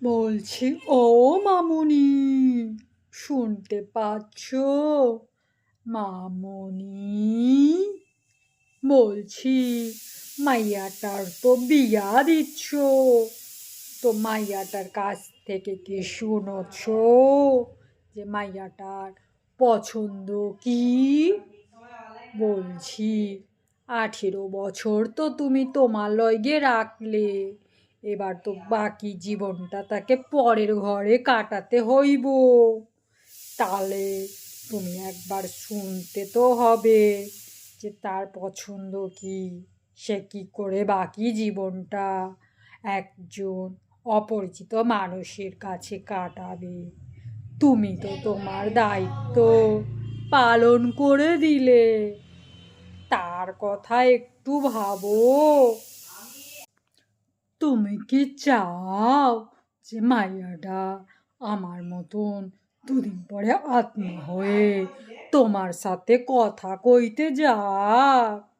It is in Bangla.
বলছি, ও মামুনি, শুনতে পাচ্ছ? মামুনি, বলছি, মাইয়াটার তো বিয়া দিচ্ছ, তো মাইয়াটার কাছ থেকে কি শুনছ যে মাইয়াটার পছন্দ কি? বলছি, 18 বছর তো তুমি তোমার লইগে রাখলে, এবার তো বাকি জীবনটা তাকে পরের ঘরে কাটাতে হইব। তাহলে তুমি একবার শুনতে তো হবে যে তার পছন্দ কি, সে কি করে বাকি জীবনটা একজন অপরিচিত মানুষের কাছে কাটাবে। তুমি তো তোমার দায়িত্ব পালন করে দিলে, তার কথা একটু ভাবো। তুমি কি চাও যে মাইয়াটা আমার মতন দুদিন পরে আত্মা হয়ে তোমার সাথে কথা কইতে যাক?